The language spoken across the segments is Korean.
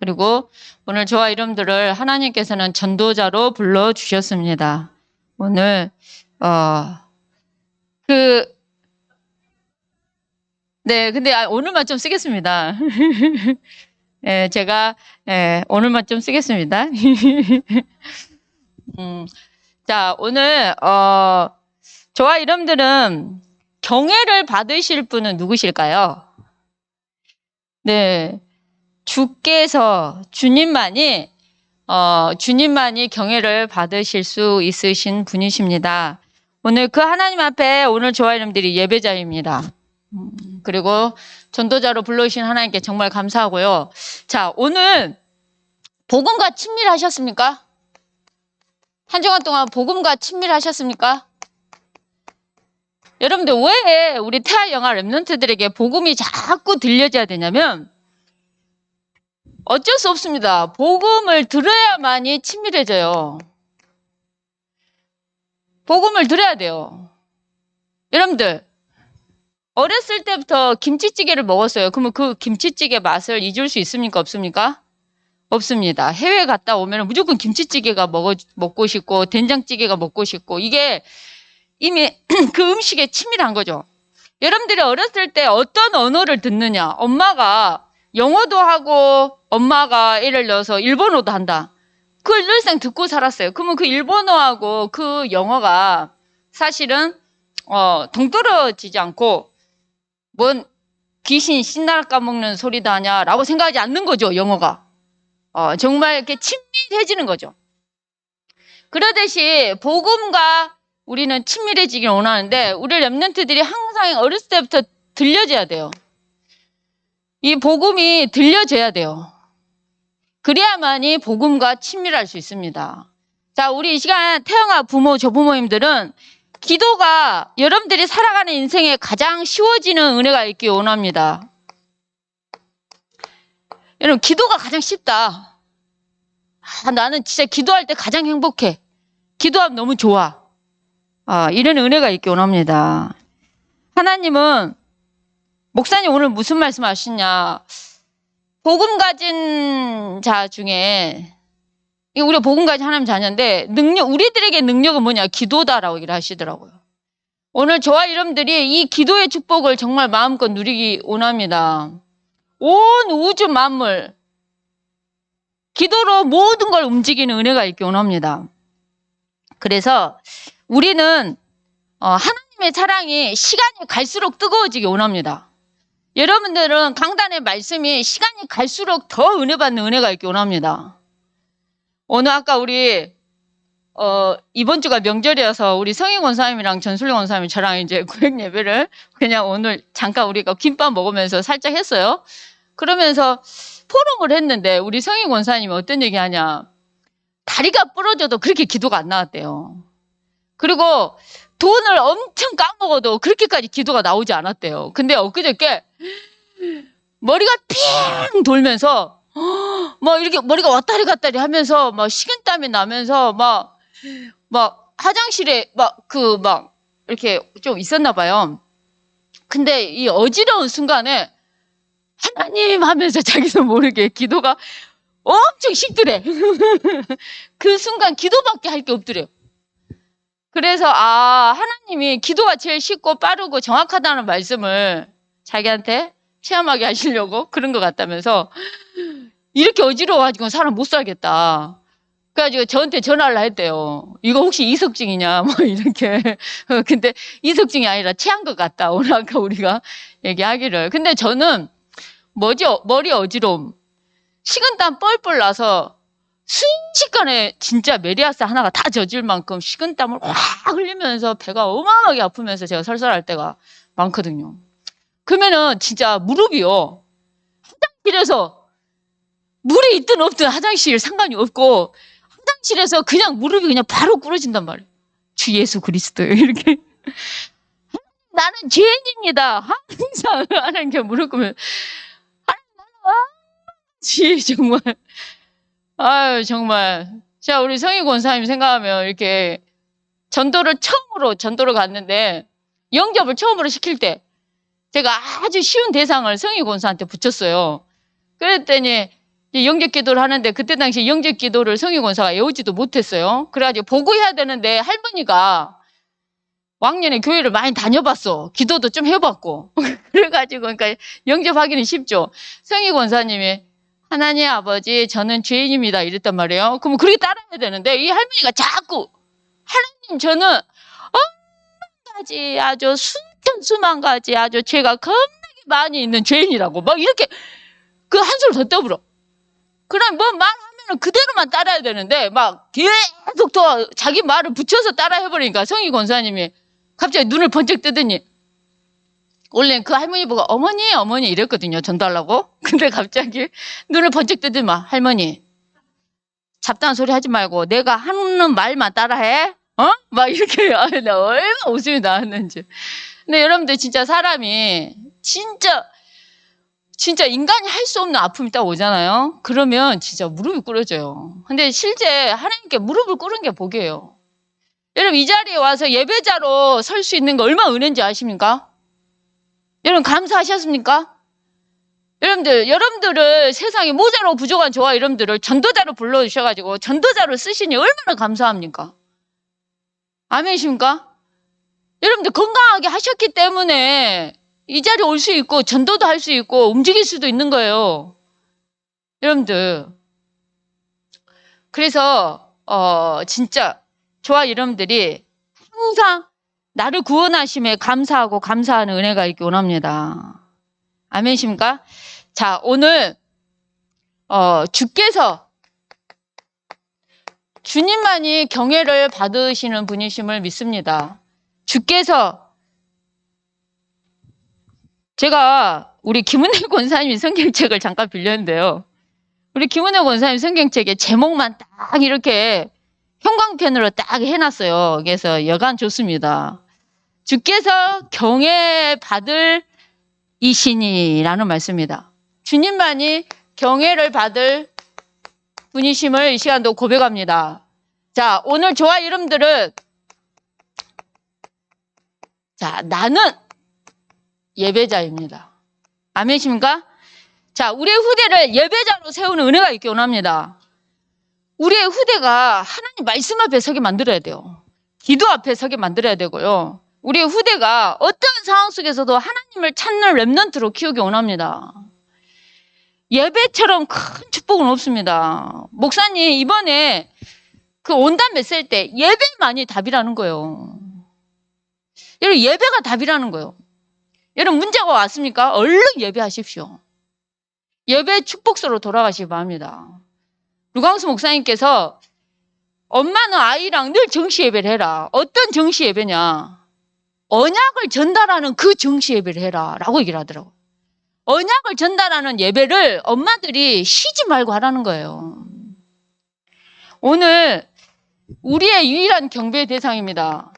그리고 오늘 저와 여러분들을 하나님께서는 전도자로 불러주셨습니다. 오늘, 네, 근데 오늘만 좀 쓰겠습니다. 예, 제가, 오늘만 좀 쓰겠습니다. 자, 오늘, 저와 여러분들은 경애를 받으실 분은 누구실까요? 네, 주님만이 경애를 받으실 수 있으신 분이십니다. 오늘 그 하나님 앞에 오늘 저와 여러분들이 예배자입니다. 그리고 전도자로 불러주신 하나님께 정말 감사하고요. 자, 오늘 복음과 친밀하셨습니까? 한 주간 동안 복음과 친밀하셨습니까? 여러분들 왜 우리 태아 영아 랩런트들에게 복음이 자꾸 들려져야 되냐면 어쩔 수 없습니다. 복음을 들어야만이 친밀해져요. 복음을 들어야 돼요. 여러분들 어렸을 때부터 김치찌개를 먹었어요. 그러면 그 김치찌개 맛을 잊을 수 있습니까? 없습니까? 없습니다. 해외 갔다 오면 무조건 김치찌개가 먹고 싶고 된장찌개가 먹고 싶고 이게 이미 그 음식에 치밀한 거죠. 여러분들이 어렸을 때 어떤 언어를 듣느냐. 엄마가 영어도 하고 엄마가 예를 들어서 일본어도 한다. 그걸 늘상 듣고 살았어요. 그러면 그 일본어하고 그 영어가 사실은 동떨어지지 않고 뭔 귀신 신날 까먹는 소리도 하냐라고 생각하지 않는 거죠. 영어가. 정말 이렇게 친밀해지는 거죠. 그러듯이 복음과 우리는 친밀해지길 원하는데 우리 랩런트들이 항상 어렸을 때부터 들려줘야 돼요. 이 복음이 들려줘야 돼요. 그래야만이 복음과 친밀할 수 있습니다. 자, 우리 이 시간 태영아 부모, 조부모님들은 기도가 여러분들이 살아가는 인생에 가장 쉬워지는 은혜가 있길 원합니다. 여러분, 기도가 가장 쉽다. 나는 진짜 기도할 때 가장 행복해. 기도하면 너무 좋아. 이런 은혜가 있길 원합니다. 하나님은, 목사님 오늘 무슨 말씀 하시냐. 복음 가진 자 중에, 우리가 복음 가진 하나님 자녀인데, 우리들에게 능력은 뭐냐? 기도다라고 얘기를 하시더라고요. 오늘 저와 여러분들이 이 기도의 축복을 정말 마음껏 누리기 원합니다. 온 우주 만물, 기도로 모든 걸 움직이는 은혜가 있길 원합니다. 그래서 우리는 하나님의 사랑이 시간이 갈수록 뜨거워지기 원합니다. 여러분들은 강단의 말씀이 시간이 갈수록 더 은혜 받는 은혜가 있길 원합니다. 오늘 아까 우리 이번 주가 명절이어서 우리 성희 권사님이랑 전술래 권사님이 저랑 이제 구역 예배를 그냥 오늘 잠깐 우리가 김밥 먹으면서 살짝 했어요. 그러면서 포럼을 했는데 우리 성희 권사님이 어떤 얘기 하냐. 다리가 부러져도 그렇게 기도가 안 나왔대요. 그리고 돈을 엄청 까먹어도 그렇게까지 기도가 나오지 않았대요. 근데 엊그저께 머리가 핑 돌면서 막 이렇게 머리가 왔다리 갔다리 하면서 막 식은땀이 나면서 막 화장실에 이렇게 좀 있었나 봐요. 근데 이 어지러운 순간에 하나님 하면서 자기도 모르게 기도가 엄청 식더래. 그 순간 기도밖에 할 게 없더래요. 그래서 하나님이 기도가 제일 쉽고 빠르고 정확하다는 말씀을 자기한테 체험하게 하시려고 그런 것 같다면서 이렇게 어지러워가지고 사람 못 살겠다. 그래가지고 저한테 전화를 했대요. 이거 혹시 이석증이냐 뭐 이렇게. 근데 이석증이 아니라 체한 것 같다. 오늘 아까 우리가 얘기하기를. 근데 저는 머리 어지러움, 식은땀 뻘뻘 나서 순식간에 진짜 메리아스 하나가 다 젖을 만큼 식은땀을 확 흘리면서 배가 어마어마하게 아프면서 제가 설사할 때가 많거든요. 그러면은 진짜 무릎이요. 화장실에서 물이 있든 없든 화장실 상관이 없고 화장실에서 그냥 무릎이 그냥 바로 꿇어진단 말이에요. 주 예수 그리스도 이렇게. 나는 죄인입니다. 항상 하나님께 무릎 꿇으면 정말 정말. 자, 우리 성희 권사님 생각하면 이렇게 처음으로 전도를 갔는데 영접을 처음으로 시킬 때 제가 아주 쉬운 대상을 성희 권사한테 붙였어요. 그랬더니 이제 영접 기도를 하는데 그때 당시 영접 기도를 성희 권사가 외우지도 못했어요. 그래가지고 보고해야 되는데 할머니가 왕년에 교회를 많이 다녀봤어. 기도도 좀 해봤고. 그래가지고 그러니까 영접하기는 쉽죠. 성희 권사님이 하나님 아버지 저는 죄인입니다 이랬단 말이에요. 그럼 그렇게 따라야 되는데 이 할머니가 자꾸 하나님 저는 가지 아주 수만 가지 아주 죄가 겁나게 많이 있는 죄인이라고 막 이렇게 그 한 소리 더 떠불어. 그럼 뭐 말하면 그대로만 따라야 되는데 막 계속 또 자기 말을 붙여서 따라해버리니까 성희 권사님이 갑자기 눈을 번쩍 뜨더니 원래 그 할머니 보고 어머니 이랬거든요. 전달하려고. 근데 갑자기 눈을 번쩍 뜨더니 막 할머니 잡다한 소리 하지 말고 내가 하는 말만 따라해. 막 이렇게 나 얼마나 웃음이 나왔는지. 근데 여러분들 진짜 사람이 진짜 인간이 할 수 없는 아픔이 딱 오잖아요. 그러면 진짜 무릎이 꿇어져요. 근데 실제 하나님께 무릎을 꿇은 게 복이에요. 여러분 이 자리에 와서 예배자로 설 수 있는 거 얼마나 은혜인지 아십니까? 여러분 감사하셨습니까? 여러분들을 세상에 모자로 부족한 저와 여러분들을 전도자로 불러주셔가지고 전도자로 쓰시니 얼마나 감사합니까? 아멘이십니까? 여러분들 건강하게 하셨기 때문에 이 자리에 올 수 있고 전도도 할 수 있고 움직일 수도 있는 거예요. 여러분들. 그래서 진짜 저와 여러분들이 항상 나를 구원하심에 감사하고 감사하는 은혜가 있기 원합니다. 아멘이십니까? 자, 오늘 주께서 주님만이 경외를 받으시는 분이심을 믿습니다. 주께서 제가 우리 김은혜 권사님이 성경책을 잠깐 빌렸는데요. 우리 김은혜 권사님 성경책에 제목만 딱 이렇게 형광펜으로 딱 해놨어요. 그래서 여간 좋습니다. 주께서 경외 받을 이시니라는 말씀입니다. 주님만이 경외를 받을 분이심을 이 시간도 고백합니다. 자, 오늘 저와 여러분들은 자, 나는 예배자입니다. 아멘이십니까? 자, 우리의 후대를 예배자로 세우는 은혜가 있기 원합니다. 우리의 후대가 하나님 말씀 앞에 서게 만들어야 돼요. 기도 앞에 서게 만들어야 되고요. 우리의 후대가 어떤 상황 속에서도 하나님을 찾는 렘넌트로 키우기 원합니다. 예배처럼 큰 축복은 없습니다. 목사님 이번에 그 온담 메시지 때 예배만이 답이라는 거예요. 여러분 예배가 답이라는 거예요. 여러분 문제가 왔습니까? 얼른 예배하십시오. 예배 축복소로 돌아가시기 바랍니다. 루강수 목사님께서 엄마는 아이랑 늘 정시 예배를 해라. 어떤 정시 예배냐? 언약을 전달하는 그 정시 예배를 해라 라고 얘기를 하더라고요. 언약을 전달하는 예배를 엄마들이 쉬지 말고 하라는 거예요. 오늘 우리의 유일한 경배의 대상입니다.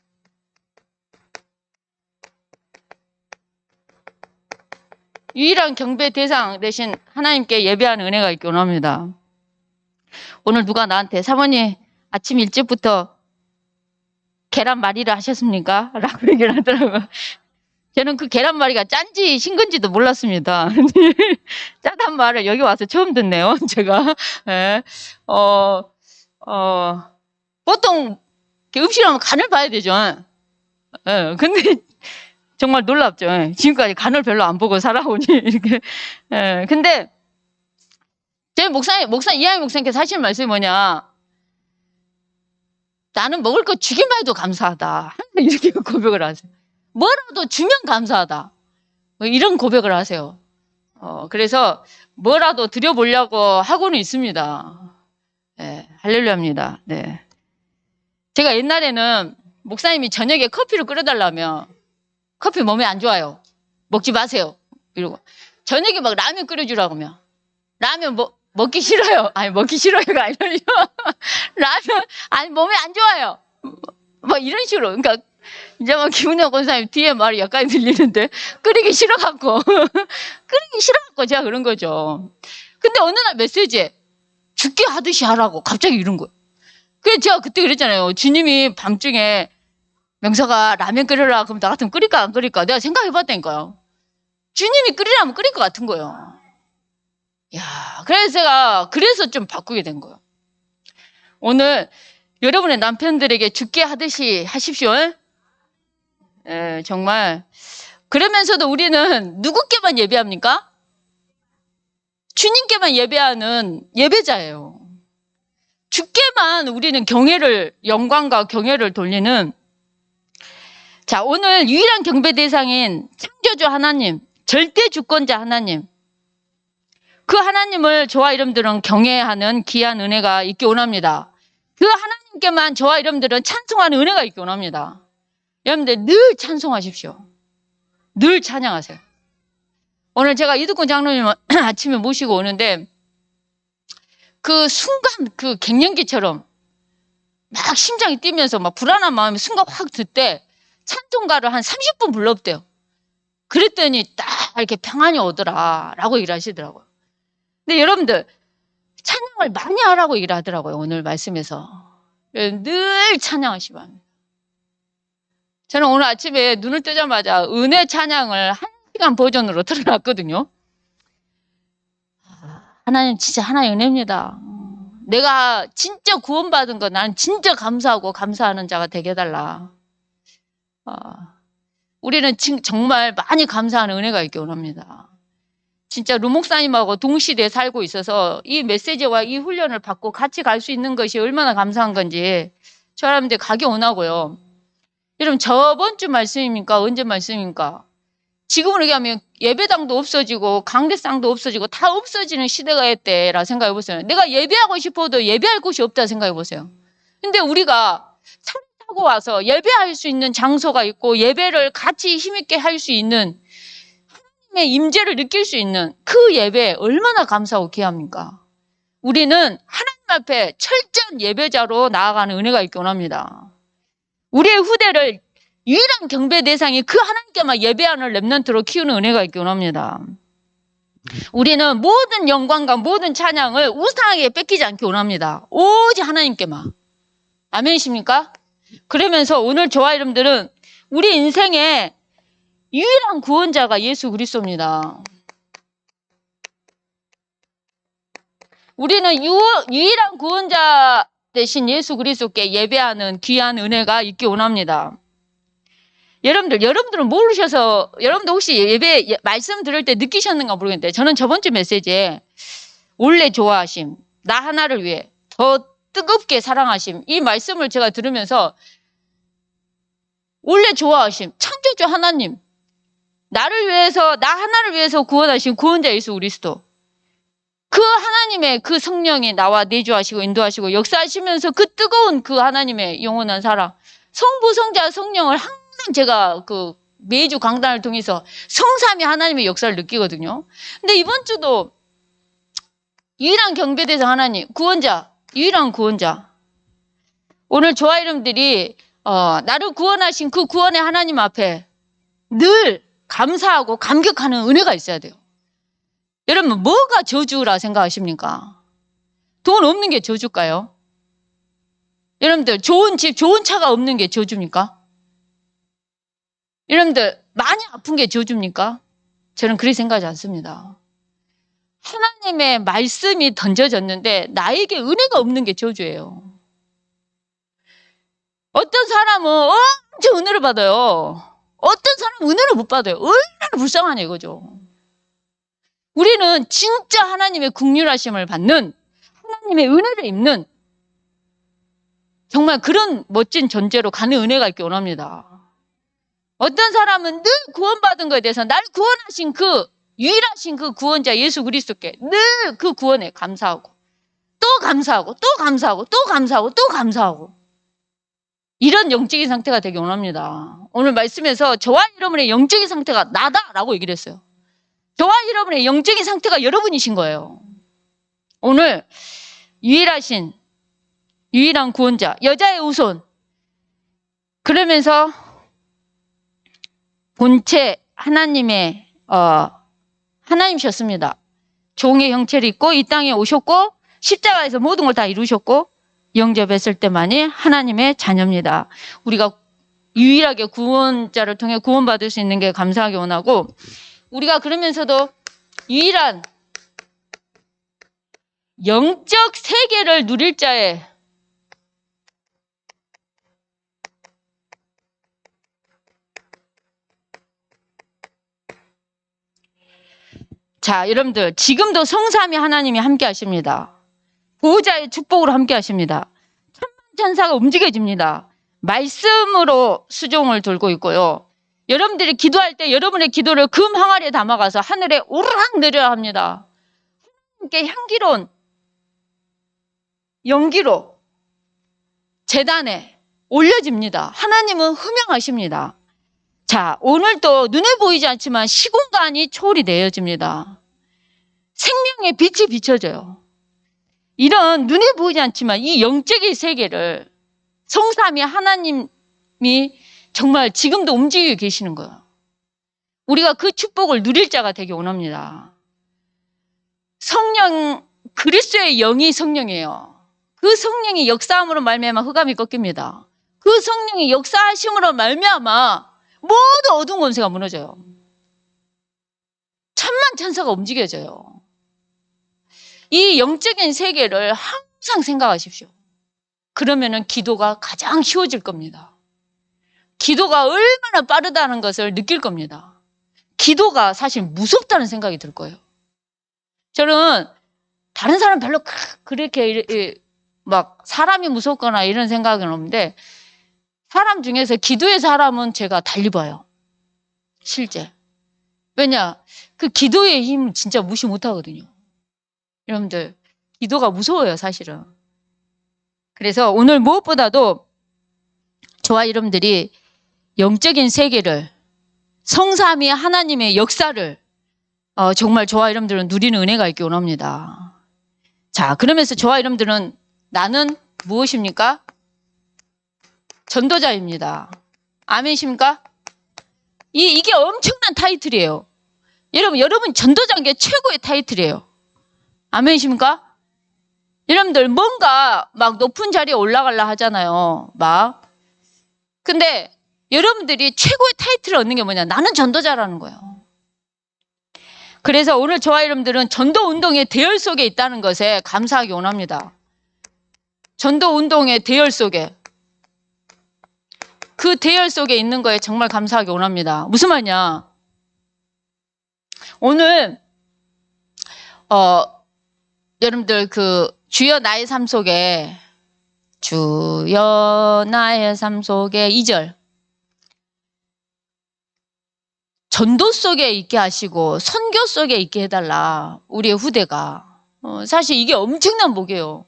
유일한 경배 대상 대신 하나님께 예배하는 은혜가 있기 원합니다. 오늘 누가 나한테 사모님 아침 일찍부터 계란말이를 하셨습니까? 라고 얘기를 하더라고요. 저는 그 계란말이가 짠지 싱건지도 몰랐습니다. 짜단 말을 여기 와서 처음 듣네요, 제가. 예. 보통 음식하면 간을 봐야 되죠. 예. 근데 정말 놀랍죠. 예. 지금까지 간을 별로 안 보고 살아오니, 이렇게. 예. 근데 제 이하영 목사님께서 하시는 말씀이 뭐냐. 나는 먹을 거 주기만 해도 감사하다. 이렇게 고백을 하세요. 뭐라도 주면 감사하다. 뭐 이런 고백을 하세요. 그래서 뭐라도 드려보려고 하고는 있습니다. 네, 할렐루야입니다. 네. 제가 옛날에는 목사님이 저녁에 커피를 끓여달라면 커피 몸에 안 좋아요. 먹지 마세요. 이러고. 저녁에 막 라면 끓여주라고 하면 라면 먹기 싫어요. 아니, 먹기 싫어요가 아니라 라면, 아니, 몸에 안 좋아요. 막 이런 식으로. 그러니까 이제 막 김은혜 권사님 뒤에 말이 약간 들리는데 끓이기 싫어갖고 끓이기 싫어갖고 제가 그런 거죠. 근데 어느 날 메시지에 죽게 하듯이 하라고 갑자기 이런 거예요. 그래서 제가 그때 그랬잖아요. 주님이 밤중에 명서가 라면 끓여라 그럼 나 같으면 끓일까 안 끓일까 내가 생각해봤다니까요. 주님이 끓이라면 끓일 것 같은 거예요. 야, 그래서 제가 그래서 좀 바꾸게 된 거예요. 오늘 여러분의 남편들에게 죽게 하듯이 하십시오. 예, 정말. 그러면서도 우리는 누구께만 예배합니까? 주님께만 예배하는 예배자예요. 주께만 우리는 영광과 경외를 돌리는. 자, 오늘 유일한 경배 대상인 창조주 하나님, 절대 주권자 하나님, 그 하나님을 저와 여러분들은 경외하는 귀한 은혜가 있기 원합니다. 그 하나님께만 저와 여러분들은 찬송하는 은혜가 있기 원합니다. 여러분들 늘 찬송하십시오. 늘 찬양하세요. 오늘 제가 이두권 장로님 아침에 모시고 오는데 그 순간 그 갱년기처럼 막 심장이 뛰면서 막 불안한 마음이 순간 확 들 때 찬송가를 한 30분 불렀대요. 그랬더니 딱 이렇게 평안이 오더라 라고 일하시더라고요. 근데 여러분들 찬양을 많이 하라고 일하더라고요. 오늘 말씀에서. 늘 찬양하시기 바랍니다. 저는 오늘 아침에 눈을 뜨자마자 은혜 찬양을 1시간 버전으로 틀어놨거든요. 하나님 진짜 하나의 은혜입니다. 내가 진짜 구원받은 거 나는 진짜 감사하고 감사하는 자가 되게 해달라. 우리는 정말 많이 감사하는 은혜가 있기 원합니다. 진짜 루 목사님하고 동시대에 살고 있어서 이 메시지와 이 훈련을 받고 같이 갈 수 있는 것이 얼마나 감사한 건지 저 사람들 가기 원하고요. 여러분 저번 주 말씀입니까? 언제 말씀입니까? 지금으로 얘기하면 예배당도 없어지고 강대상도 없어지고 다 없어지는 시대가 있대라 생각해 보세요. 내가 예배하고 싶어도 예배할 곳이 없다 생각해 보세요. 근데 우리가 차를 타고 와서 예배할 수 있는 장소가 있고 예배를 같이 힘있게 할 수 있는 하나님의 임재를 느낄 수 있는 그 예배 얼마나 감사하고 귀합니까? 우리는 하나님 앞에 철저한 예배자로 나아가는 은혜가 있기 원합니다. 우리의 후대를 유일한 경배 대상이 그 하나님께만 예배하는 렘넌트로 키우는 은혜가 있기 원합니다. 우리는 모든 영광과 모든 찬양을 우상에게 뺏기지 않기 원합니다. 오직 하나님께만. 아멘이십니까? 그러면서 오늘 저와 여러분들은 우리 인생의 유일한 구원자가 예수 그리스도입니다. 우리는 유일한 구원자 대신 예수 그리스도께 예배하는 귀한 은혜가 있기 원합니다. 여러분들은 모르셔서 여러분들 혹시 예배 말씀 들을 때 느끼셨는가 모르겠는데 저는 저번 주 메시지에 원래 좋아하심, 나 하나를 위해 더 뜨겁게 사랑하심 이 말씀을 제가 들으면서 원래 좋아하심, 창조주 하나님, 나를 위해서 나 하나를 위해서 구원하신 구원자 예수 그리스도 그 하나님의 그 성령이 나와 내주하시고 인도하시고 역사하시면서 그 뜨거운 그 하나님의 영원한 사랑 성부 성자 성령을 항상 제가 그 매주 강단을 통해서 성삼위 하나님의 역사를 느끼거든요. 근데 이번 주도 유일한 경배대상 하나님 구원자 유일한 구원자 오늘 저와 여러분들이 나를 구원하신 그 구원의 하나님 앞에 늘 감사하고 감격하는 은혜가 있어야 돼요. 여러분 뭐가 저주라 생각하십니까? 돈 없는 게 저주일까요? 여러분들 좋은 집 좋은 차가 없는 게 저주입니까? 여러분들 많이 아픈 게 저주입니까? 저는 그렇게 생각하지 않습니다. 하나님의 말씀이 던져졌는데 나에게 은혜가 없는 게 저주예요. 어떤 사람은 엄청 은혜를 받아요. 어떤 사람은 은혜를 못 받아요. 얼마나 불쌍하냐 이거죠. 우리는 진짜 하나님의 긍휼하심을 받는 하나님의 은혜를 입는 정말 그런 멋진 존재로 가는 은혜가 있기 원합니다. 어떤 사람은 늘 구원받은 것에 대해서 날 구원하신 그 유일하신 그 구원자 예수 그리스도께 늘 그 구원에 감사하고 또 감사하고 또 감사하고 또 감사하고 또 감사하고 이런 영적인 상태가 되기 원합니다. 오늘 말씀에서 저와 여러분의 영적인 상태가 나다라고 얘기를 했어요. 저와 여러분의 영적인 상태가 여러분이신 거예요. 오늘 유일한 구원자 여자의 후손 그러면서 본체 하나님의 하나님이셨습니다. 종의 형체를 입고 이 땅에 오셨고 십자가에서 모든 걸 다 이루셨고 영접했을 때만이 하나님의 자녀입니다. 우리가 유일하게 구원자를 통해 구원받을 수 있는 게 감사하게 원하고 우리가 그러면서도 유일한 영적 세계를 누릴 자에 자, 여러분들 지금도 성삼위 하나님이 함께 하십니다. 보호자의 축복으로 함께 하십니다. 천만천사가 움직여집니다. 말씀으로 수종을 돌고 있고요. 여러분들이 기도할 때 여러분의 기도를 금 항아리에 담아가서 하늘에 오르락 내려야 합니다. 하나님께 향기로운 연기로 제단에 올려집니다. 하나님은 흠양하십니다. 자, 오늘도 눈에 보이지 않지만 시공간이 초월이 되어집니다. 생명의 빛이 비춰져요. 이런 눈에 보이지 않지만 이 영적인 세계를 성삼위 하나님이 정말 지금도 움직이고 계시는 거예요. 우리가 그 축복을 누릴 자가 되기 원합니다. 성령, 그리스도의 영이 성령이에요. 그 성령이 역사함으로 말미암아 흑암이 꺾입니다. 그 성령이 역사하심으로 말미암아 모든 어두운 권세가 무너져요. 천만천사가 움직여져요. 이 영적인 세계를 항상 생각하십시오. 그러면은 기도가 가장 쉬워질 겁니다. 기도가 얼마나 빠르다는 것을 느낄 겁니다. 기도가 사실 무섭다는 생각이 들 거예요. 저는 다른 사람 별로 그렇게 막 사람이 무섭거나 이런 생각은 없는데 사람 중에서 기도의 사람은 제가 달리 봐요. 실제. 왜냐? 그 기도의 힘은 진짜 무시 못하거든요. 여러분들 기도가 무서워요, 사실은. 그래서 오늘 무엇보다도 저와 여러분들이 영적인 세계를 성삼위 하나님의 역사를 정말 저와 여러분들은 누리는 은혜가 있기 원합니다. 자, 그러면서 저와 여러분들은 나는 무엇입니까? 전도자입니다. 아멘이십니까? 이게 엄청난 타이틀이에요. 여러분 전도자인 게 최고의 타이틀이에요. 아멘이십니까? 여러분들 뭔가 막 높은 자리에 올라가려 하잖아요. 막. 근데 여러분들이 최고의 타이틀을 얻는 게 뭐냐? 나는 전도자라는 거예요. 그래서 오늘 저와 여러분들은 전도 운동의 대열 속에 있다는 것에 감사하기 원합니다. 전도 운동의 대열 속에. 그 대열 속에 있는 거에 정말 감사하기 원합니다. 무슨 말이냐? 오늘 여러분들 그 주여 나의 삶 속에 주여 나의 삶 속에 2절 전도 속에 있게 하시고 선교 속에 있게 해달라. 우리의 후대가 사실 이게 엄청난 복이에요.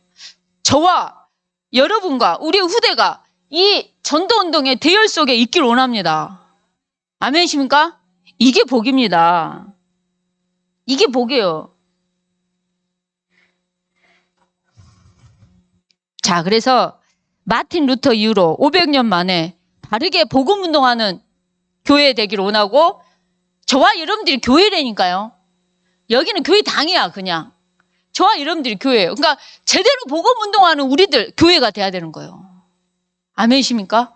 저와 여러분과 우리의 후대가 이 전도운동의 대열 속에 있길 원합니다. 아멘이십니까? 이게 복입니다. 이게 복이에요. 자, 그래서 마틴 루터 이후로 500년 만에 바르게 복음운동하는 교회 되기를 원하고 저와 여러분들이 교회라니까요. 여기는 교회당이야 그냥. 저와 여러분들이 교회예요. 그러니까 제대로 복음운동하는 우리들 교회가 돼야 되는 거예요. 아멘이십니까?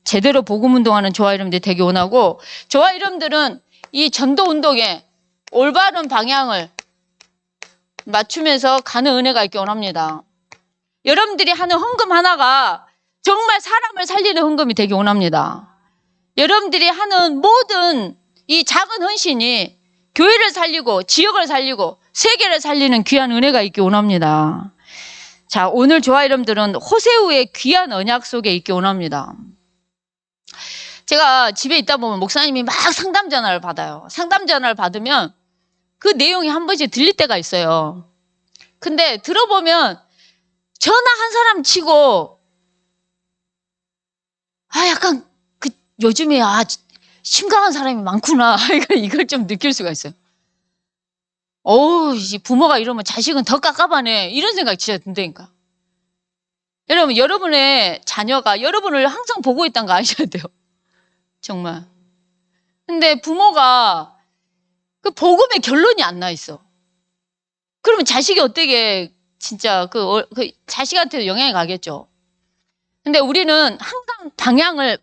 제대로 복음운동하는 저와 여러분들이 되기 원하고 저와 여러분들은 이 전도운동에 올바른 방향을 맞추면서 가는 은혜가 있기 원합니다. 여러분들이 하는 헌금 하나가 정말 사람을 살리는 헌금이 되기 원합니다. 여러분들이 하는 모든 이 작은 헌신이 교회를 살리고 지역을 살리고 세계를 살리는 귀한 은혜가 있기 원합니다. 자, 오늘 저와 여러분들은 호세우의 귀한 언약 속에 있기 원합니다. 제가 집에 있다 보면 목사님이 막 상담 전화를 받아요. 상담 전화를 받으면 그 내용이 한 번씩 들릴 때가 있어요. 근데 들어보면 전화 한 사람 치고 약간 요즘에 심각한 사람이 많구나. 이걸 좀 느낄 수가 있어요. 부모가 이러면 자식은 더 깝깝하네. 이런 생각이 진짜 든다니까. 여러분, 여러분의 자녀가 여러분을 항상 보고 있다는 거 아셔야 돼요. 정말. 근데 부모가 그 복음의 결론이 안 나 있어. 그러면 자식이 어떻게 진짜 그 자식한테도 영향이 가겠죠. 근데 우리는 항상 방향을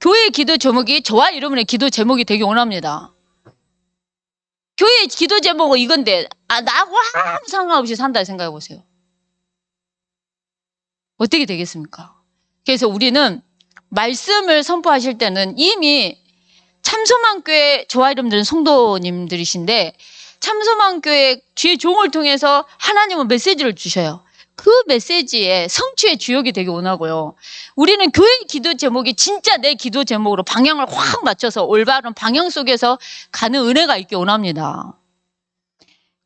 교회의 기도 제목이 저와 여러분의 기도 제목이 되기 원합니다. 교회 기도 제목은 이건데 나하고 아무 상관없이 산다 생각해 보세요. 어떻게 되겠습니까? 그래서 우리는 말씀을 선포하실 때는 이미 참소망교회 저와 이름들은 성도님들이신데 참소망교회 주의 종을 통해서 하나님은 메시지를 주셔요. 그 메시지에 성취의 주역이 되기 원하고요. 우리는 교회 기도 제목이 진짜 내 기도 제목으로 방향을 확 맞춰서 올바른 방향 속에서 가는 은혜가 있기 원합니다.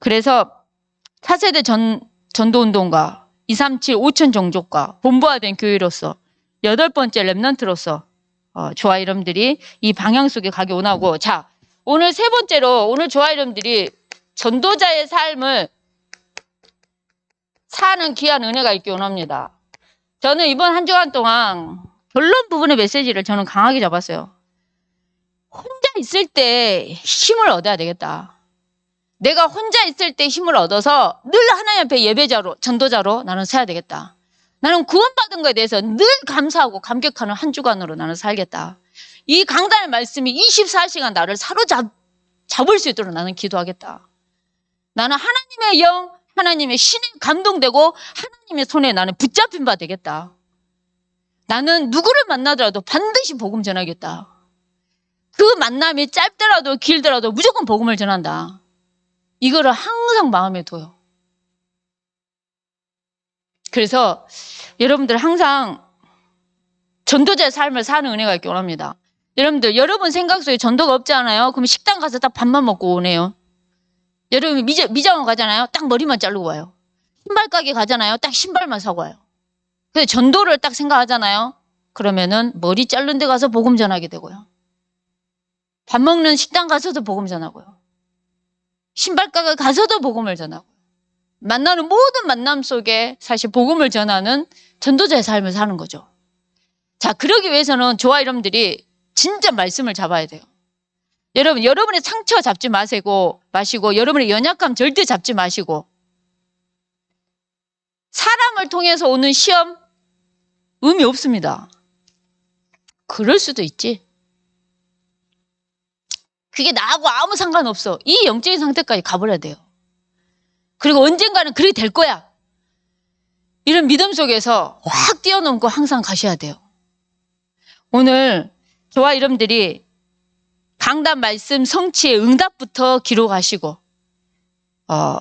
그래서 4세대 전도운동가 237 5천 종족과 본부화된 교회로서 8번째 렘넌트로서 저와 이름들이 이 방향 속에 가기 원하고, 자, 오늘 세 번째로 오늘 저와 이름들이 전도자의 삶을 사는 귀한 은혜가 있기 원합니다. 저는 이번 한 주간 동안 결론 부분의 메시지를 저는 강하게 잡았어요. 혼자 있을 때 힘을 얻어야 되겠다. 내가 혼자 있을 때 힘을 얻어서 늘 하나님 앞에 예배자로, 전도자로 나는 서야 되겠다. 나는 구원받은 것에 대해서 늘 감사하고 감격하는 한 주간으로 나는 살겠다. 이 강단의 말씀이 24시간 나를 잡을 수 있도록 나는 기도하겠다. 나는 하나님의 영, 하나님의 신에 감동되고 하나님의 손에 나는 붙잡힌 바 되겠다. 나는 누구를 만나더라도 반드시 복음 전하겠다. 그 만남이 짧더라도 길더라도 무조건 복음을 전한다. 이거를 항상 마음에 둬요. 그래서 여러분들 항상 전도자의 삶을 사는 은혜가 있기 원합니다. 여러분들, 여러분 생각 속에 전도가 없지 않아요? 그럼 식당 가서 딱 밥만 먹고 오네요. 여러분 미장원 가잖아요? 딱 머리만 자르고 와요. 신발 가게 가잖아요? 딱 신발만 사고 와요. 근데 전도를 딱 생각하잖아요? 그러면은 머리 자른 데 가서 복음 전하게 되고요. 밥 먹는 식당 가서도 복음 전하고요. 신발 가게 가서도 복음을 전하고, 만나는 모든 만남 속에 사실 복음을 전하는 전도자의 삶을 사는 거죠. 자, 그러기 위해서는 저와 여러분들이 진짜 말씀을 잡아야 돼요. 여러분의 상처 잡지 마시고, 여러분의 연약함 절대 잡지 마시고, 사람을 통해서 오는 시험 의미 없습니다. 그럴 수도 있지. 그게 나하고 아무 상관없어. 이 영적인 상태까지 가버려야 돼요. 그리고 언젠가는 그렇게 될 거야. 이런 믿음 속에서 확 뛰어넘고 항상 가셔야 돼요. 오늘 저와 여러분들이 강단 말씀 성취의 응답부터 기록하시고,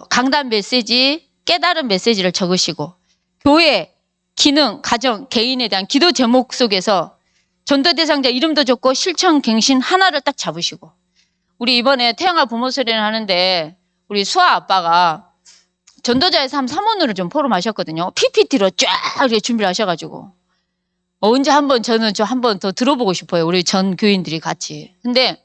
강단 메시지, 깨달은 메시지를 적으시고, 교회, 기능, 가정, 개인에 대한 기도 제목 속에서 전도 대상자 이름도 적고 실천 갱신 하나를 딱 잡으시고, 우리 이번에 태영아 부모 수련을 하는데 우리 수아 아빠가 전도자의 삶 3원으로 좀 포럼하셨거든요. PPT로 쫙 이렇게 준비를 하셔가지고 언제 저는 한번 더 들어보고 싶어요. 우리 전 교인들이 같이. 근데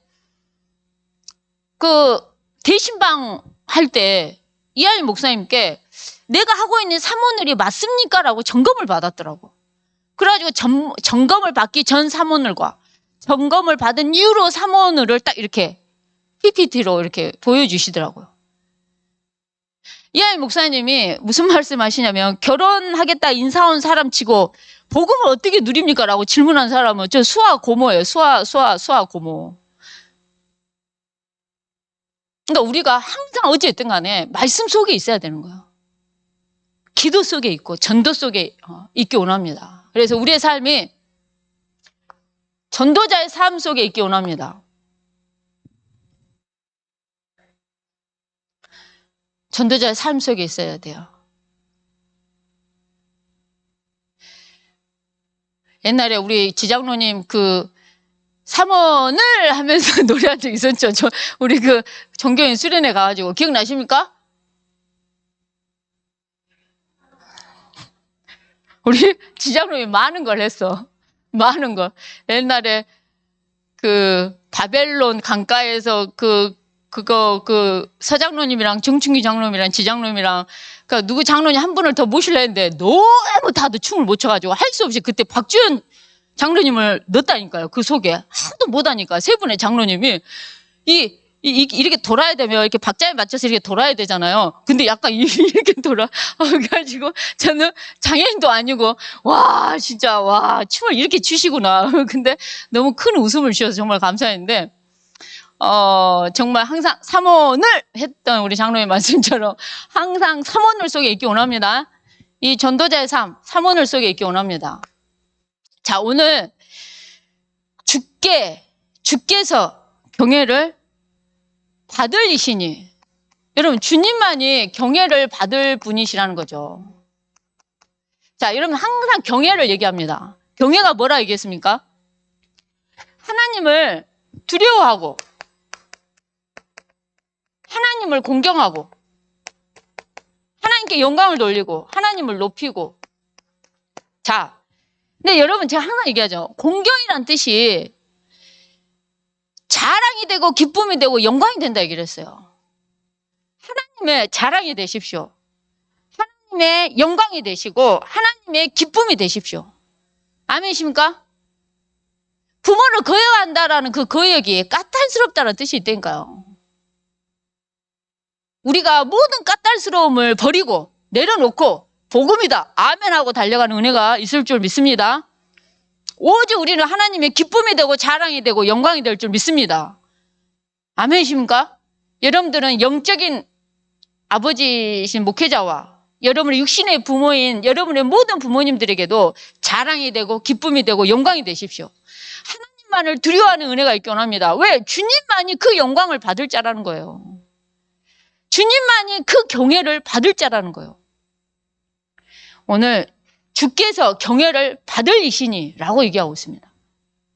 그 대신방 할 때 이하림 목사님께 내가 하고 있는 3원을이 맞습니까? 라고 점검을 받았더라고. 그래가지고 점검을 받기 전 3원을과 점검을 받은 이후로 3원을을 딱 이렇게 PPT로 이렇게 보여주시더라고요. 이하임 목사님이 무슨 말씀 하시냐면, 결혼하겠다 인사 온 사람 치고 복음을 어떻게 누립니까? 라고 질문한 사람은 저 수아 고모예요. 수아 고모. 그러니까 우리가 항상 어찌됐든 간에 말씀 속에 있어야 되는 거예요. 기도 속에 있고 전도 속에 있기 원합니다. 그래서 우리의 삶이 전도자의 삶 속에 있기 원합니다. 전도자의 삶 속에 있어야 돼요. 옛날에 우리 지장로님 그 3원을 하면서 노래한 적 있었죠. 우리 그 종교인 수련회 가가지고 기억나십니까? 우리 지장로님이 많은 걸 했어. 많은 거. 옛날에 그 바벨론 강가에서 그 서장로님이랑 정춘기 장로님이랑 지장로님이랑 그 누구 장로님 한 분을 더 모시려 했는데 너무 다들 춤을 못 춰가지고 할 수 없이 그때 박주연 장로님을 넣었다니까요. 그 속에 하도 못하니까 세 분의 장로님이 이렇게 돌아야 되면 이렇게 박자에 맞춰서 이렇게 돌아야 되잖아요. 근데 약간 이렇게 그래가지고 저는 장애인도 아니고 진짜 춤을 이렇게 추시구나. 근데 너무 큰 웃음을 주셔서 정말 감사했는데, 정말 항상 삼원을 했던 우리 장로의 말씀처럼 항상 삼원을 속에 있기 원합니다. 이 전도자의 삶, 삼원을 속에 있기 원합니다. 자, 오늘 주께서 경외를 받을 이시니, 여러분 주님만이 경외를 받을 분이시라는 거죠. 자, 여러분 항상 경외를 얘기합니다. 경외가 뭐라 얘기했습니까? 하나님을 두려워하고 하나님을 공경하고 하나님께 영광을 돌리고 하나님을 높이고. 자, 근데 여러분 제가 항상 얘기하죠. 공경이란 뜻이 자랑이 되고 기쁨이 되고 영광이 된다 얘기를 했어요. 하나님의 자랑이 되십시오. 하나님의 영광이 되시고 하나님의 기쁨이 되십시오. 아멘이십니까? 부모를 거역한다라는 그 거역이 까탈스럽다는 뜻이 있다니까요. 우리가 모든 까탈스러움을 버리고 내려놓고 복음이다, 아멘하고 달려가는 은혜가 있을 줄 믿습니다. 오직 우리는 하나님의 기쁨이 되고 자랑이 되고 영광이 될 줄 믿습니다. 아멘이십니까? 여러분들은 영적인 아버지이신 목회자와 여러분의 육신의 부모인 여러분의 모든 부모님들에게도 자랑이 되고 기쁨이 되고 영광이 되십시오. 하나님만을 두려워하는 은혜가 있기 원합니다. 왜? 주님만이 그 영광을 받을 자라는 거예요. 주님만이 그 경외를 받을 자라는 거예요. 오늘 주께서 경외를 받을 이시니 라고 얘기하고 있습니다.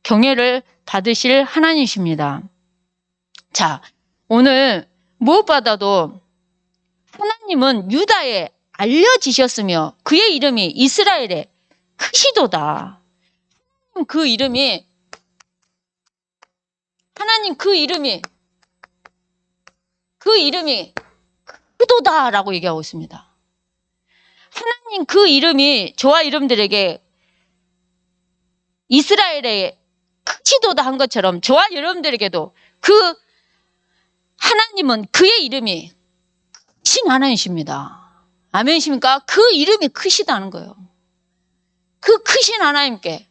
경외를 받으실 하나님이십니다. 자, 오늘 무엇보다도 하나님은 유다에 알려지셨으며 그의 이름이 이스라엘의 크시도다. 하나님 그 이름이 크도다라고 얘기하고 있습니다. 하나님 그 이름이 저와 여러분들에게 이스라엘의 크시도다 한 것처럼 저와 여러분들에게도 그 하나님은 그의 이름이 크신 하나님이십니다. 아멘이십니까? 그 이름이 크시다는 거예요. 그 크신 하나님께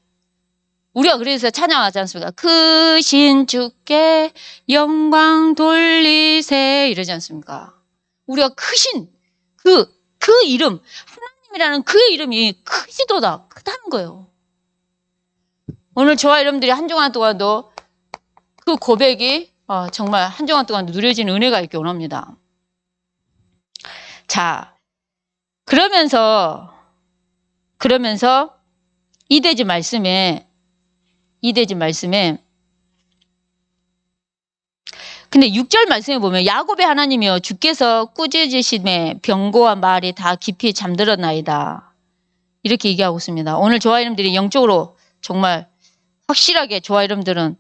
우리가 그래서 찬양하지 않습니까? 크신 주께 영광 돌리세 이러지 않습니까? 우리가 크신 그 이름, 하나님이라는 그 이름이 크시도다, 크다는 거예요. 오늘 저와 여러분들이 한 주간 동안도 그 고백이 정말 한 주간 동안 누려지는 은혜가 있기 원합니다. 자, 그러면서 이대지 말씀에 근데 6절 말씀에 보면 야곱의 하나님이여 주께서 꾸짖으심에 병고와 말이 다 깊이 잠들었나이다. 이렇게 얘기하고 있습니다. 오늘 저와 여러분들이 영적으로 정말 확실하게 저와 여러분들은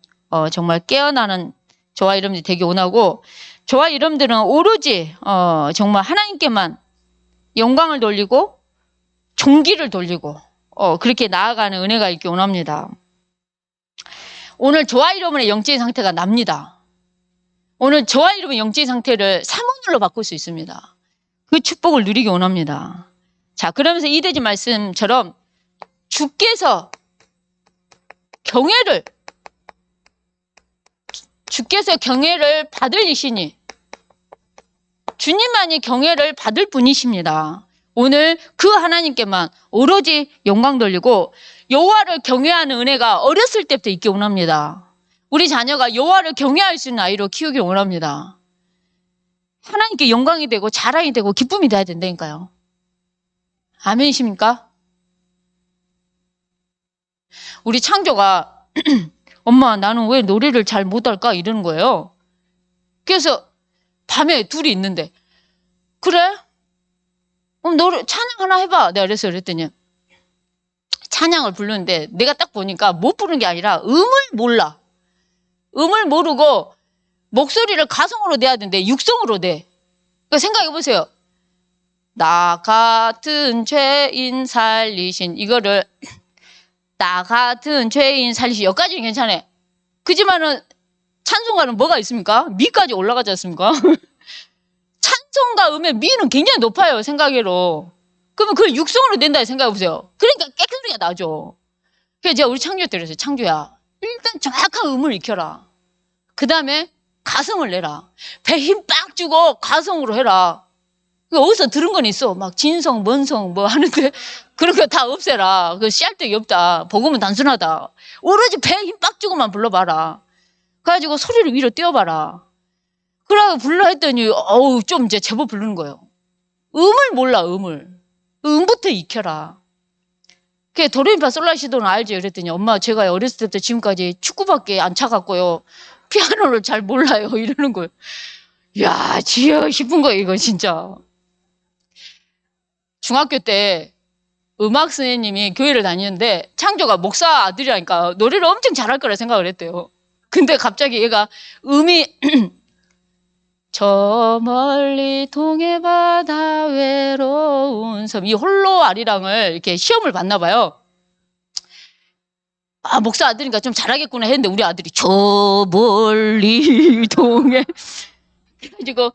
정말 깨어나는 저와 여러분들이 되게 원하고 저와 여러분들은 오로지 정말 하나님께만 영광을 돌리고 존귀를 돌리고 그렇게 나아가는 은혜가 있기 원합니다. 오늘 저와 여러분의 영적인 상태가 납니다. 오늘 저와 여러분의 영적인 상태를 삼원으로 바꿀 수 있습니다. 그 축복을 누리기 원합니다. 자, 그러면서 이대지 말씀처럼 주께서 경외를 받을 이시니 주님만이 경외를 받을 분이십니다. 오늘 그 하나님께만 오로지 영광 돌리고 여호와를 경외하는 은혜가 어렸을 때부터 있기 원합니다. 우리 자녀가 여호와를 경외할 수 있는 아이로 키우기 원합니다. 하나님께 영광이 되고 자랑이 되고 기쁨이 돼야 된다니까요. 아멘이십니까? 우리 창조가 엄마 나는 왜 노래를 잘 못할까 이러는 거예요. 그래서 밤에 둘이 있는데 그래? 노래 찬양 하나 해봐. 내가 그랬더니 찬양을 부르는데 내가 딱 보니까 못 부르는 게 아니라 음을 몰라. 음을 모르고 목소리를 가성으로 내야 되는데 육성으로 내. 그러니까 생각해 보세요. 나 같은 죄인 살리신 이거를 나 같은 죄인 살리신 여기까지는 괜찮아. 그지만은 찬송가는 뭐가 있습니까? 미까지 올라가지 않습니까? 찬송가 음의 미는 굉장히 높아요. 생각외로. 그러면 그걸 육성으로 낸다 생각해 보세요. 그러니까 깨끗하게 나죠. 그래서 제가 우리 창조한테 그랬어요. 창조야 일단 정확한 음을 익혀라. 그 다음에 가성을 내라. 배 힘 빡 주고 가성으로 해라. 어디서 들은 건 있어. 막 진성, 먼성 뭐 하는데 그런 거 다 없애라. 그 씨알데기 없다. 복음은 단순하다. 오로지 배 힘 빡 주고만 불러봐라. 그래가지고 소리를 위로 띄워봐라. 그러고 불러 했더니 어우 좀 이제 제법 부르는 거예요. 음을 몰라. 음부터 익혀라. 그게 도레미파 솔라시도는 알죠? 그랬더니 엄마 제가 어렸을 때부터 지금까지 축구밖에 안 차갖고요. 피아노를 잘 몰라요. 이러는 거예요. 야 지혜 싶은 거예요. 이거 진짜. 중학교 때 음악 선생님이 교회를 다니는데 창조가 목사 아들이라니까 노래를 엄청 잘할 거라 생각을 했대요. 근데 갑자기 얘가 음이 저 멀리 동해바다 외로운 섬 이 홀로 아리랑을 이렇게 시험을 봤나 봐요. 아 목사 아들이니까 좀 잘하겠구나 했는데 우리 아들이 저 멀리 동해 그래가지고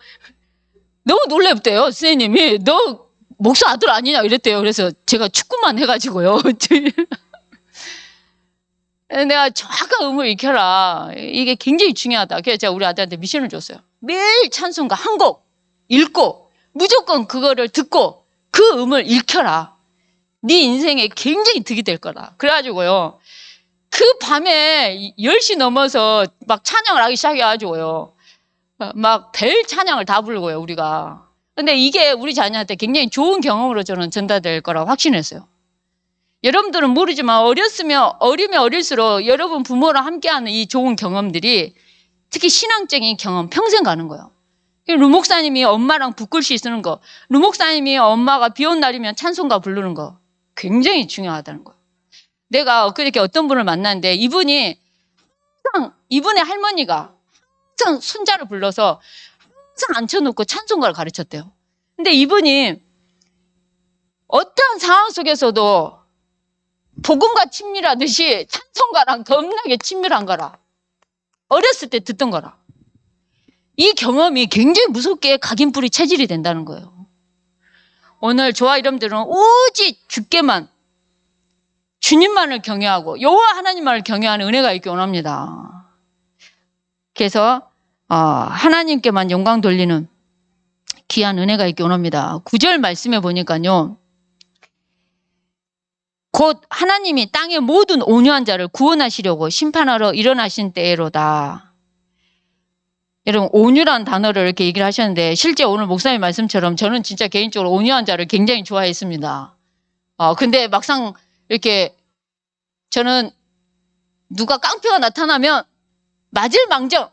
너무 놀랍대요. 선생님이 너 목사 아들 아니냐 이랬대요. 그래서 제가 축구만 해가지고요. 내가 정확한 음을 익혀라. 이게 굉장히 중요하다. 그래서 제가 우리 아들한테 미션을 줬어요. 매일 찬송가 한 곡 읽고 무조건 그거를 듣고 그 음을 익혀라. 네 인생에 굉장히 득이 될 거다. 그래가지고요. 그 밤에 10시 넘어서 막 찬양을 하기 시작해가지고요. 막 별 찬양을 다 부르고요, 우리가. 근데 이게 우리 자녀한테 굉장히 좋은 경험으로 저는 전달될 거라고 확신했어요. 여러분들은 모르지만 어리면 어릴수록 여러분 부모랑 함께하는 이 좋은 경험들이 특히 신앙적인 경험 평생 가는 거예요. 루 목사님이 엄마랑 붓글씨 쓰는 거, 루 목사님이 엄마가 비 온 날이면 찬송가 부르는 거 굉장히 중요하다는 거예요. 내가 엊그저께 어떤 분을 만났는데 이분의 할머니가 항상 손자를 불러서 항상 앉혀놓고 찬송가를 가르쳤대요. 근데 이분이 어떠한 상황 속에서도 복음과 친밀하듯이 찬송가랑 겁나게 친밀한 거라. 어렸을 때 듣던 거라. 이 경험이 굉장히 무섭게 각인뿌리 체질이 된다는 거예요. 오늘 저와 여러분들은 오직 주께만 주님만을 경외하고 여호와 하나님만을 경외하는 은혜가 있기 원합니다. 그래서 하나님께만 영광 돌리는 귀한 은혜가 있기 원합니다. 9절 말씀에 보니까요. 곧 하나님이 땅의 모든 온유한 자를 구원하시려고 심판하러 일어나신 때로다. 여러분 온유란 단어를 이렇게 얘기를 하셨는데 실제 오늘 목사님 말씀처럼 저는 진짜 개인적으로 온유한 자를 굉장히 좋아했습니다. 근데 막상 이렇게 저는 누가 깡패가 나타나면 맞을 망정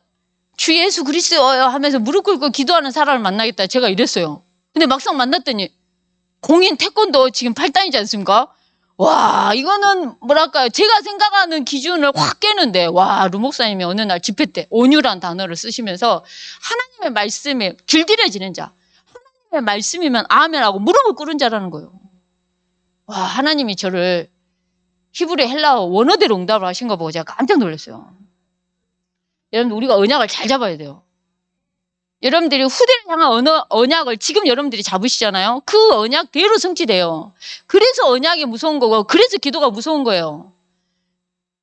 주 예수 그리스도여 하면서 무릎 꿇고 기도하는 사람을 만나겠다 제가 이랬어요. 근데 막상 만났더니 공인 태권도 지금 8단이지 않습니까? 와 이거는 뭐랄까요 제가 생각하는 기준을 확 깨는데 와 루 목사님이 어느 날 집회 때 온유란 단어를 쓰시면서 하나님의 말씀에 길들여지는 자 하나님의 말씀이면 아멘하고 무릎을 꿇은 자라는 거예요. 와 하나님이 저를 히브리 헬라어 원어대로 응답을 하신 거 보고 제가 깜짝 놀랐어요. 여러분 우리가 언약을 잘 잡아야 돼요. 여러분들이 후대를 향한 언약을 지금 여러분들이 잡으시잖아요. 그 언약대로 성취돼요. 그래서 언약이 무서운 거고 그래서 기도가 무서운 거예요.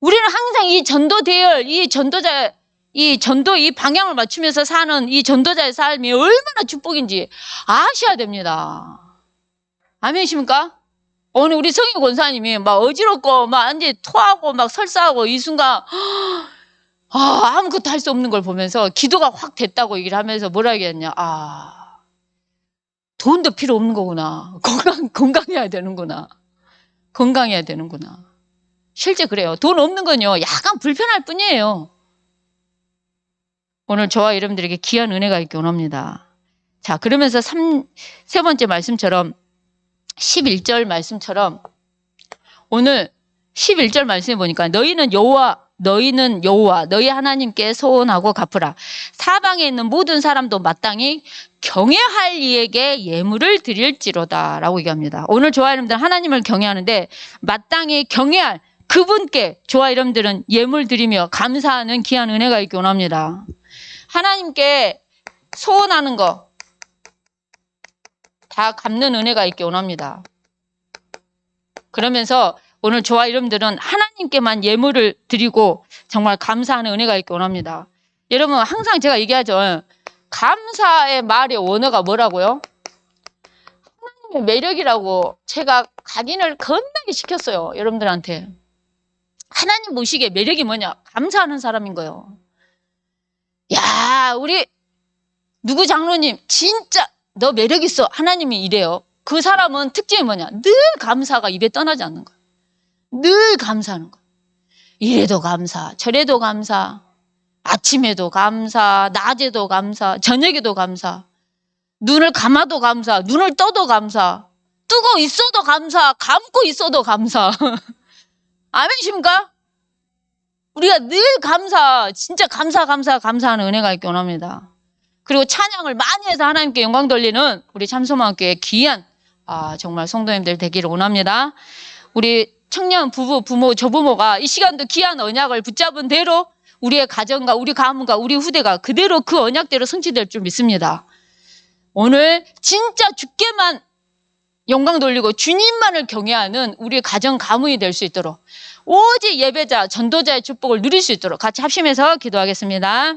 우리는 항상 이 전도 대열, 이 전도 이 방향을 맞추면서 사는 이 전도자의 삶이 얼마나 축복인지 아셔야 됩니다. 아멘이십니까? 오늘 우리 성희 권사님이 막 어지럽고 막 완전히 토하고 막 설사하고 이 순간 아무것도 할 수 없는 걸 보면서 기도가 확 됐다고 얘기를 하면서 뭐라 얘기했냐. 돈도 필요 없는 거구나. 건강해야 되는구나. 건강해야 되는구나. 실제 그래요. 돈 없는 건요. 약간 불편할 뿐이에요. 오늘 저와 여러분들에게 귀한 은혜가 있기 원합니다. 자, 그러면서 세 번째 말씀처럼 11절 말씀처럼 오늘 11절 말씀해 보니까 너희는 여호와 너희 하나님께 소원하고 갚으라. 사방에 있는 모든 사람도 마땅히 경외할 이에게 예물을 드릴지로다 라고 얘기합니다. 오늘 저와 여러분들 하나님을 경외하는데 마땅히 경외할 그분께 저와 여러분들은 예물 드리며 감사하는 귀한 은혜가 있기 원합니다. 하나님께 소원하는 거 다 갚는 은혜가 있기 원합니다. 그러면서 오늘 저와 여러분들은 하나님께만 예물을 드리고 정말 감사하는 은혜가 있기 원합니다. 여러분 항상 제가 얘기하죠. 감사의 말의 원어가 뭐라고요? 하나님의 매력이라고 제가 각인을 겁나게 시켰어요. 여러분들한테. 하나님 보시기에 매력이 뭐냐? 감사하는 사람인 거예요. 야, 우리 누구 장로님 진짜 너 매력 있어. 하나님이 이래요. 그 사람은 특징이 뭐냐? 늘 감사가 입에 떠나지 않는 거야. 늘 감사하는 거야. 이래도 감사, 저래도 감사, 아침에도 감사, 낮에도 감사, 저녁에도 감사, 눈을 감아도 감사, 눈을 떠도 감사, 뜨고 있어도 감사, 감고 있어도 감사. 아멘이십니까? 우리가 늘 감사, 진짜 감사하는 은혜가 있기 원합니다. 그리고 찬양을 많이 해서 하나님께 영광 돌리는 우리 참소망교회 귀한 정말 성도님들 되기를 원합니다. 우리 청년 부부, 부모, 조부모가 이 시간도 귀한 언약을 붙잡은 대로 우리의 가정과 우리 가문과 우리 후대가 그대로 그 언약대로 성취될 줄 믿습니다. 오늘 진짜 주께만 영광 돌리고 주님만을 경외하는 우리 가정 가문이 될 수 있도록 오직 예배자, 전도자의 축복을 누릴 수 있도록 같이 합심해서 기도하겠습니다.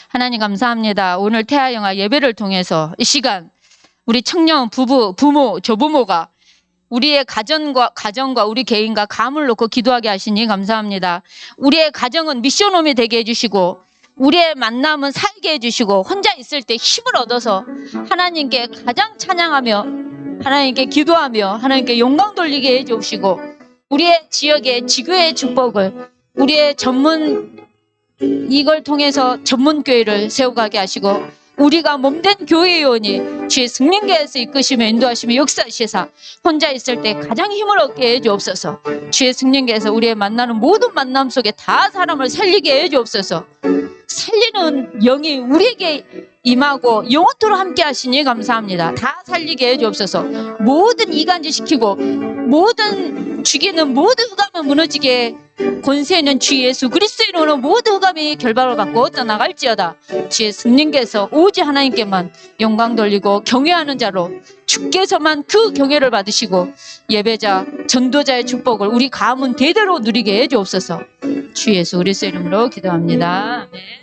하나님 감사합니다. 오늘 태아영아 예배를 통해서 이 시간 우리 청년 부부, 부모, 조부모가 우리의 가정과 우리 개인과 감을 놓고 기도하게 하시니 감사합니다. 우리의 가정은 미션홈이 되게 해주시고 우리의 만남은 살게 해주시고 혼자 있을 때 힘을 얻어서 하나님께 가장 찬양하며 하나님께 기도하며 하나님께 영광 돌리게 해주시고 우리의 지역의 지교의 축복을 우리의 이걸 통해서 전문교회를 세워가게 하시고 우리가 몸된 교회의원이 주의 성령께서 이끄시며 인도하시며 역사하시사 혼자 있을 때 가장 힘을 얻게 해주옵소서. 주의 성령께서 우리의 만나는 모든 만남 속에 다 사람을 살리게 해주옵소서. 살리는 영이 우리에게 임하고 영원토록 함께 하시니 감사합니다. 다 살리게 해주옵소서. 모든 이간질 시키고 모든 죽이는 모든 흑암을 무너지게 권세 있는 주 예수 그리스도인으로 모든 흑암이 결박을 받고 떠나갈지어다. 주의 성령께서 오직 하나님께만 영광 돌리고 경외하는 자로 주께서만 그 경외를 받으시고 예배자 전도자의 축복을 우리 가문 대대로 누리게 해주옵소서. 주 예수 그리스도 이름으로 기도합니다. 아멘.